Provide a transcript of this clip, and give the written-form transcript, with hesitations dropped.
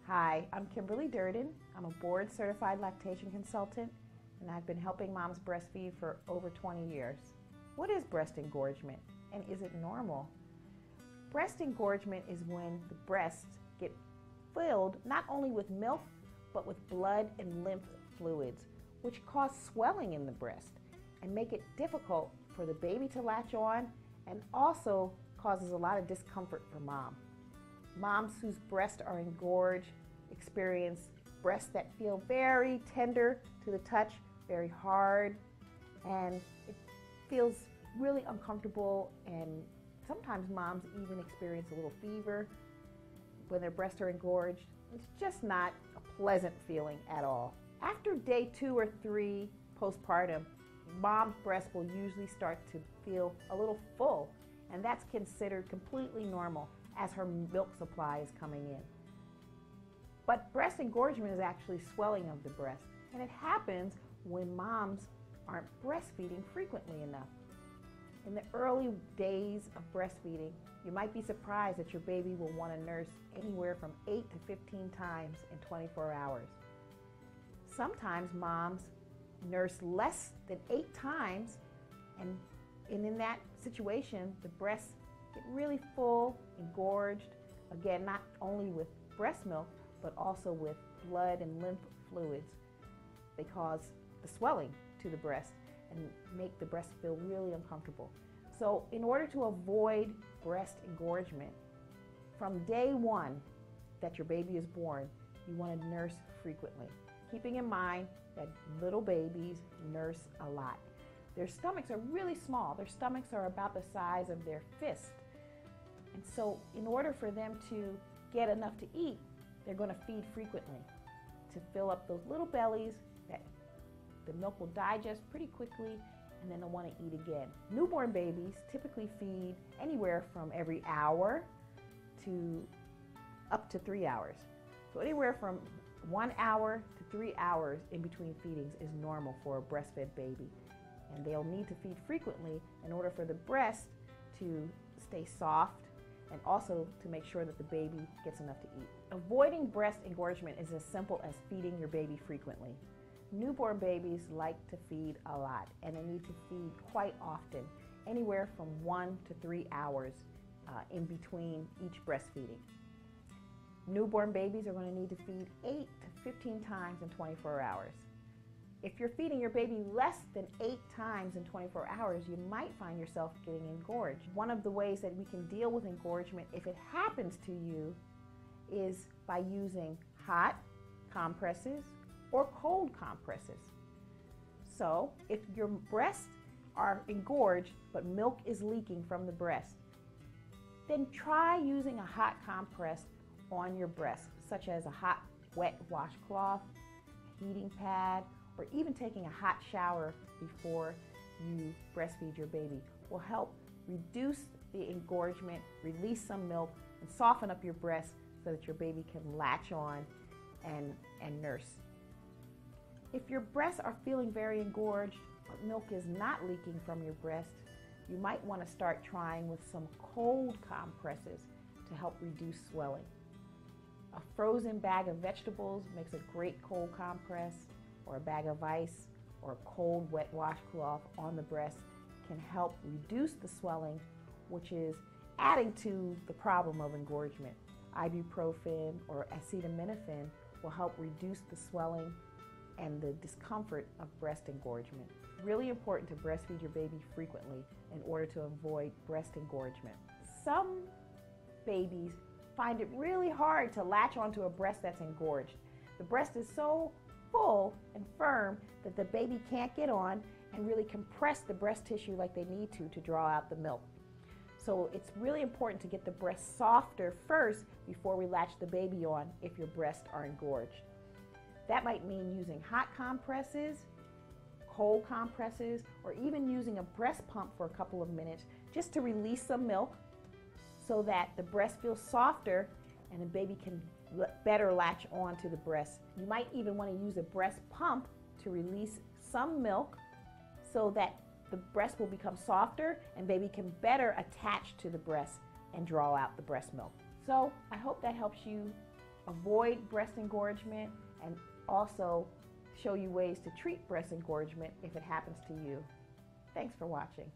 Hi, I'm Kimberly Durden. I'm a board-certified lactation consultant, and I've been helping moms breastfeed for over 20 years. What is breast engorgement, and is it normal? Breast engorgement is when the breasts get filled not only with milk, but with blood and lymph fluids, which cause swelling in the breast and make it difficult for the baby to latch on, and also causes a lot of discomfort for mom. Moms whose breasts are engorged experience breasts that feel very tender to the touch, very hard, and it feels really uncomfortable, and sometimes moms even experience a little fever when their breasts are engorged. It's just not a pleasant feeling at all. After day 2 or 3 postpartum, mom's breast will usually start to feel a little full, and that's considered completely normal as her milk supply is coming in. But breast engorgement is actually swelling of the breast, and it happens when moms aren't breastfeeding frequently enough. In the early days of breastfeeding, you might be surprised that your baby will want to nurse anywhere from 8 to 15 times in 24 hours. Sometimes moms nurse less than 8 times, and in that situation, the breasts get really full, engorged, again, not only with breast milk, but also with blood and lymph fluids. They cause the swelling to the breast and make the breast feel really uncomfortable. So in order to avoid breast engorgement, from day 1 that your baby is born, you want to nurse frequently, keeping in mind that little babies nurse a lot. Their stomachs are really small. Their stomachs are about the size of their fist. And so in order for them to get enough to eat, they're going to feed frequently to fill up those little bellies that the milk will digest pretty quickly, and then they'll want to eat again. Newborn babies typically feed anywhere from every hour to up to 3 hours. So anywhere from 1 hour to 3 hours in between feedings is normal for a breastfed baby. And they'll need to feed frequently in order for the breast to stay soft and also to make sure that the baby gets enough to eat. Avoiding breast engorgement is as simple as feeding your baby frequently. Newborn babies like to feed a lot, and they need to feed quite often, anywhere from 1 to 3 hours in between each breastfeeding. Newborn babies are going to need to feed 8 to 15 times in 24 hours. If you're feeding your baby less than 8 times in 24 hours, you might find yourself getting engorged. One of the ways that we can deal with engorgement, if it happens to you, is by using hot compresses or cold compresses. So if your breasts are engorged but milk is leaking from the breast, then try using a hot compress on your breast, such as a hot wet washcloth, heating pad, or even taking a hot shower before you breastfeed your baby will help reduce the engorgement, release some milk, and soften up your breast so that your baby can latch on and nurse. If your breasts are feeling very engorged, but milk is not leaking from your breast, you might want to start trying with some cold compresses to help reduce swelling. A frozen bag of vegetables makes a great cold compress, or a bag of ice, or a cold wet washcloth on the breast can help reduce the swelling, which is adding to the problem of engorgement. Ibuprofen or acetaminophen will help reduce the swelling and the discomfort of breast engorgement. Really important to breastfeed your baby frequently in order to avoid breast engorgement. Some babies find it really hard to latch onto a breast that's engorged. The breast is so full and firm that the baby can't get on and really compress the breast tissue like they need to draw out the milk. So it's really important to get the breast softer first before we latch the baby on if your breasts are engorged. That might mean using hot compresses, cold compresses, or even using a breast pump for a couple of minutes just to release some milk so that the breast feels softer and the baby can better latch on to the breast. You might even want to use a breast pump to release some milk so that the breast will become softer and baby can better attach to the breast and draw out the breast milk. So I hope that helps you avoid breast engorgement and also show you ways to treat breast engorgement if it happens to you. Thanks for watching.